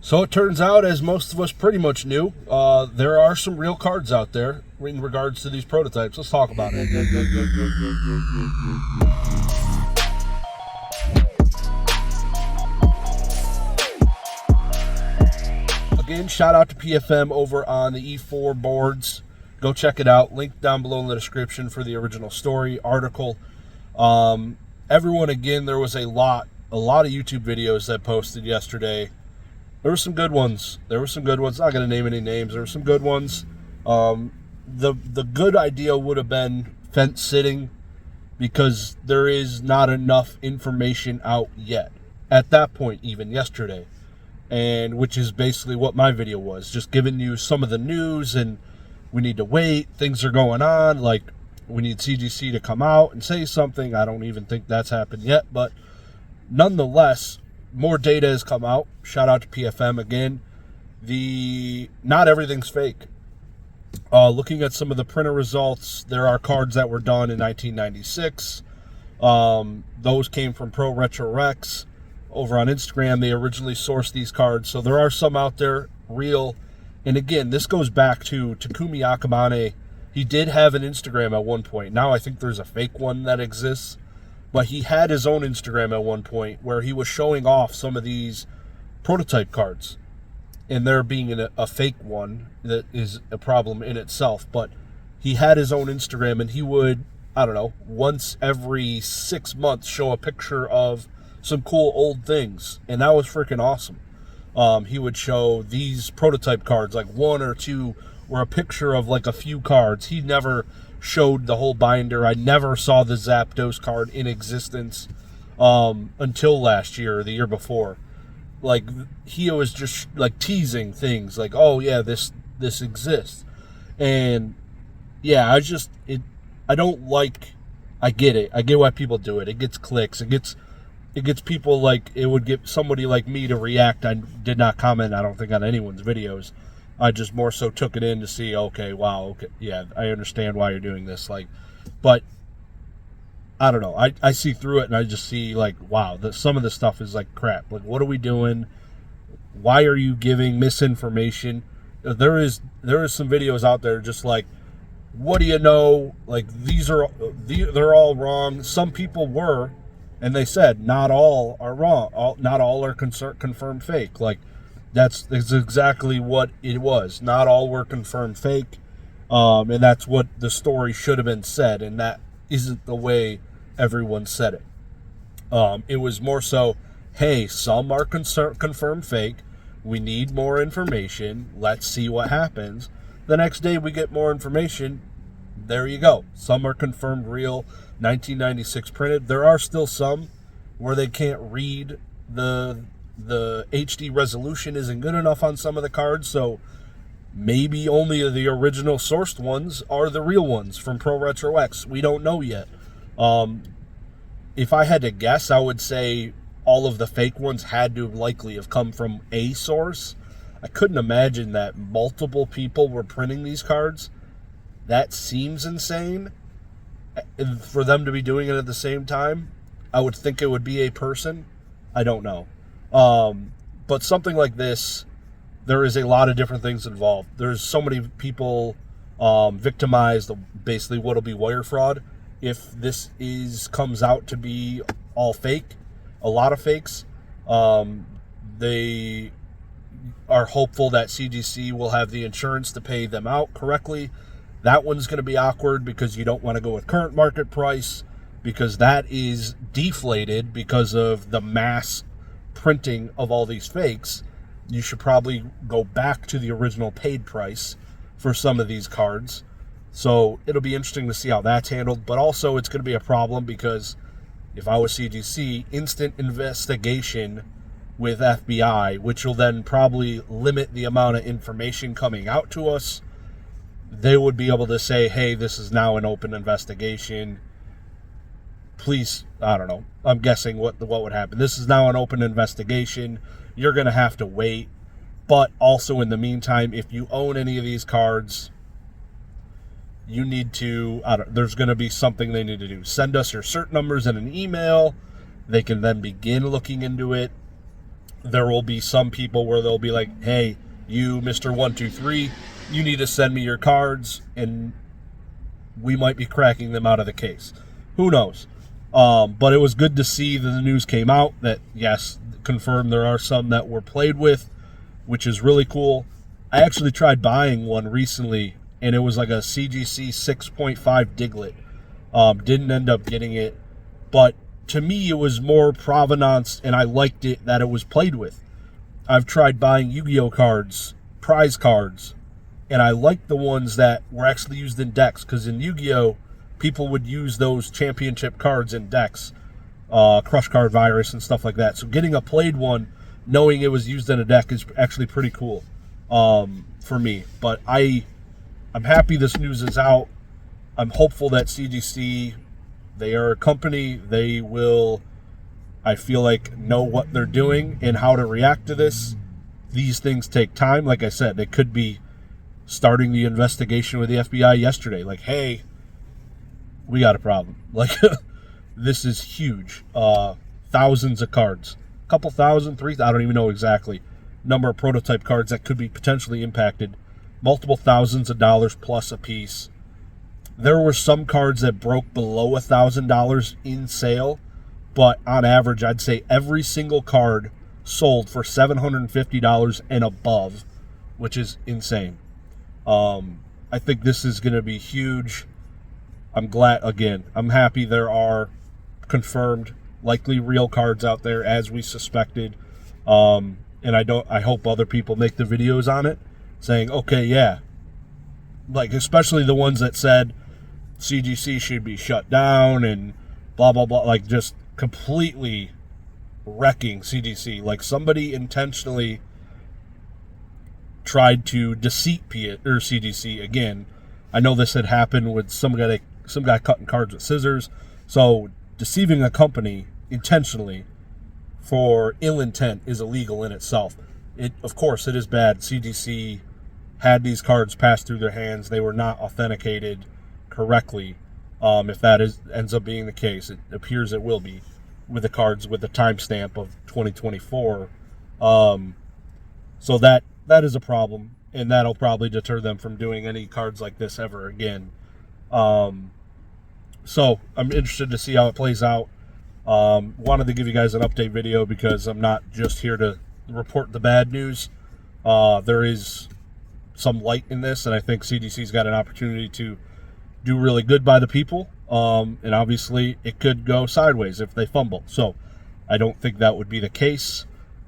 So it turns out, as most of us pretty much knew, there are some real cards out there in regards to these prototypes. Let's talk about it. Again, shout out to PFM over on the E4 boards. Go check it out. Link down below in the description for the original story, article. Everyone, again, there was a lot of YouTube videos that posted yesterday. There were some good ones. Not going to name any names. There were some good ones. The good idea would have been fence sitting, because there is not enough information out yet. At that point, even yesterday. And which is basically what my video was. Just giving you some of the news, and we need to wait. Things are going on. Like, we need CGC to come out and say something. I don't even think that's happened yet. But nonetheless, more data has come out. Shout out to PFM again. Not everything's fake. Looking at some of the printer results, there are cards that were done in 1996. Those came from Pro Retro Rex over on Instagram. They originally sourced these cards, so there are some out there real. And again, this goes back to Takumi Akamane. He did have an Instagram at one point. Now I think there's a fake one that exists. But he had his own Instagram at one point where he was showing off some of these prototype cards. And there being a fake one that is a problem in itself. But he had his own Instagram, and he would, I don't know, once every 6 months show a picture of some cool old things. And that was freaking awesome. He would show these prototype cards, like one or two, or a picture of like a few cards. He never showed the whole binder. I never saw the Zapdos card in existence until last year or the year before. Like, he was just like teasing things like, oh yeah, this exists. And yeah, I don't like, I get it. I get why people do it. It gets clicks. It gets people, like, it would get somebody like me to react. I did not comment, I don't think, on anyone's videos. I just more so took it in to see, okay, wow, okay, yeah, I understand why you're doing this. Like, but I don't know. I see through it, and I just see, like, wow, some of the stuff is like crap. Like, what are we doing? Why are you giving misinformation? There is some videos out there just like, what do you know? Like, they're all wrong. Some people were, and they said not all are wrong. Not all are confirmed fake. Like, that's exactly what it was. Not all were confirmed fake, and that's what the story should have been said, and that isn't the way everyone said it. It was more so, hey, some are confirmed fake. We need more information. Let's see what happens. The next day we get more information. There you go. Some are confirmed real, 1996 printed. There are still some where they can't read the HD resolution isn't good enough on some of the cards, so maybe only the original sourced ones are the real ones from Pro Retro X. We don't know yet. If I had to guess, I would say all of the fake ones had to likely have come from a source. I couldn't imagine that multiple people were printing these cards. That seems insane. For them to be doing it at the same time, I would think it would be a person. I don't know. But something like this, there is a lot of different things involved. There's so many people victimized, basically what'll be wire fraud. If this comes out to be all fake, a lot of fakes, they are hopeful that CGC will have the insurance to pay them out correctly. That one's going to be awkward because you don't want to go with current market price, because that is deflated because of the mass printing of all these fakes. You should probably go back to the original paid price for some of these cards. So it'll be interesting to see how that's handled. But also it's going to be a problem because if I was CGC, instant investigation with FBI, which will then probably limit the amount of information coming out to us. They would be able to say, hey, this is now an open investigation. Please, I don't know. I'm guessing what would happen. This is now an open investigation. You're going to have to wait. But also in the meantime, if you own any of these cards, you need to, there's going to be something they need to do. Send us your cert numbers in an email. They can then begin looking into it. there will be some people where they'll be like, hey, you, Mr. 123, you need to send me your cards, and we might be cracking them out of the case. Who knows? But it was good to see that the news came out that, yes, confirmed there are some that were played with, which is really cool. I actually tried buying one recently, and it was like a CGC 6.5 Diglett. Didn't end up getting it, but to me it was more provenance, and I liked it that it was played with. I've tried buying Yu-Gi-Oh cards, prize cards, and I liked the ones that were actually used in decks, because in Yu-Gi-Oh, people would use those championship cards in decks, Crush Card Virus and stuff like that. So getting a played one, knowing it was used in a deck, is actually pretty cool for me. But I'm happy this news is out. I'm hopeful that CGC, they are a company, they will, I feel like, know what they're doing and how to react to this. These things take time. Like I said, they could be starting the investigation with the FBI yesterday. Like, hey, we got a problem. Like, this is huge. Thousands of cards. A couple thousand, 3,000, I don't even know exactly. Number of prototype cards that could be potentially impacted. Multiple thousands of dollars plus a piece. There were some cards that broke below $1,000 in sale, but on average, I'd say every single card sold for $750 and above, which is insane. I think this is going to be huge. I'm glad, again, I'm happy there are confirmed, likely real cards out there as we suspected. And I hope other people make the videos on it saying, okay, yeah, like, especially the ones that said CGC should be shut down and blah, blah, blah, like, just completely wrecking CGC. Like, somebody intentionally tried to deceive CGC again. I know this had happened with some guy cutting cards with scissors. So deceiving a company intentionally for ill intent is illegal in itself. Of course, it is bad. CGC had these cards passed through their hands. They were not authenticated correctly. If that ends up being the case, it appears it will be with the cards with the timestamp of 2024. So that is a problem, and that'll probably deter them from doing any cards like this ever again. So I'm interested to see how it plays out. Wanted to give you guys an update video because I'm not just here to report the bad news. There is some light in this, and I think CDC's got an opportunity to do really good by the people. And obviously it could go sideways if they fumble. So I don't think that would be the case.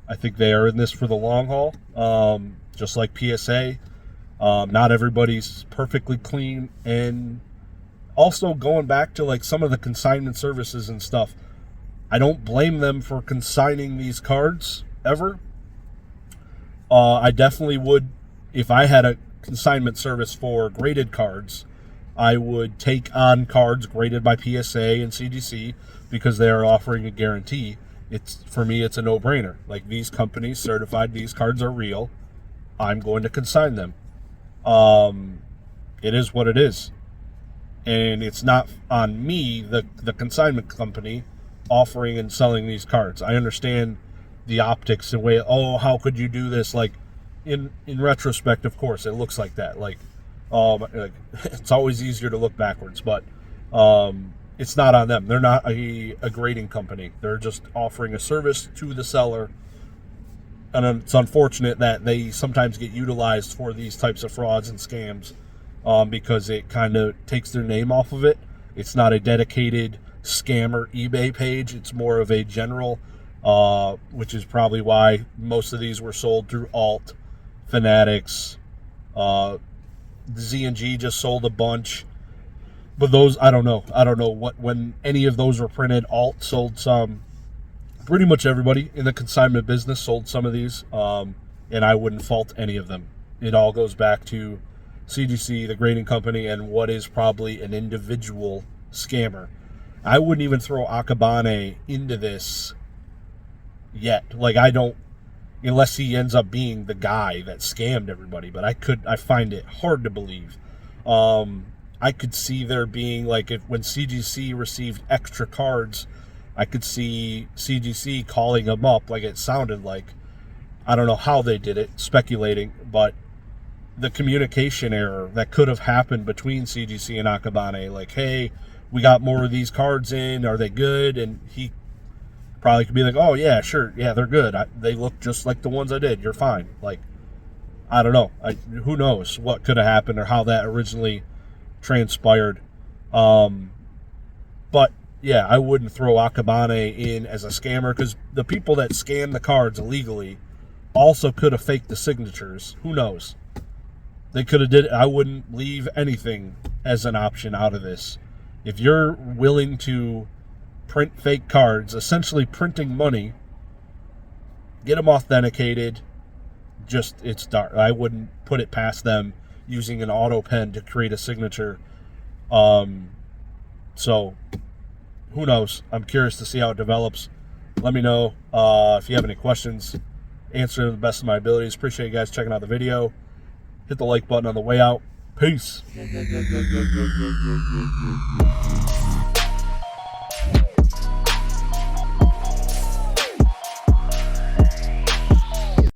I think they are in this for the long haul. Just like PSA. Not everybody's perfectly clean. And also going back to like some of the consignment services and stuff, I don't blame them for consigning these cards ever. I definitely would, if I had a consignment service for graded cards, I would take on cards graded by PSA and CGC because they are offering a guarantee. For me, it's a no-brainer. Like, these companies certified these cards are real. I'm going to consign them. It is what it is. And it's not on me, the consignment company, offering and selling these cards. I understand the optics and way, oh, how could you do this? Like, in retrospect, of course, it looks like that. Like, it's always easier to look backwards, but it's not on them. They're not a grading company. They're just offering a service to the seller. And it's unfortunate that they sometimes get utilized for these types of frauds and scams because it kind of takes their name off of it. It's not a dedicated scammer eBay page. It's more of a general, which is probably why most of these were sold through Alt, Fanatics, Z&G just sold a bunch. But those, I don't know when any of those were printed. Alt sold some. Pretty much everybody in the consignment business sold some of these, and I wouldn't fault any of them. It all goes back to CGC, the grading company, and what is probably an individual scammer. I wouldn't even throw Akabane into this yet. Like, I don't, unless he ends up being the guy that scammed everybody. But I find it hard to believe. I could see there being, like, when CGC received extra cards, I could see CGC calling him up, like it sounded like, I don't know how they did it, speculating, but the communication error that could have happened between CGC and Akabane, like, hey, we got more of these cards in, are they good? And he probably could be like, oh yeah, sure, yeah, they're good. They look just like the ones I did. You're fine. Like, I don't know. Who knows what could have happened or how that originally transpired. But yeah, I wouldn't throw Akabane in as a scammer, because the people that scam the cards illegally also could have faked the signatures. Who knows? They could have did it. I wouldn't leave anything as an option out of this. If you're willing to print fake cards, essentially printing money, get them authenticated. Just, it's dark. I wouldn't put it past them using an auto pen to create a signature. So who knows? I'm curious to see how it develops. Let me know if you have any questions. Answer to the best of my abilities. Appreciate you guys checking out the video. Hit the like button on the way out. Peace.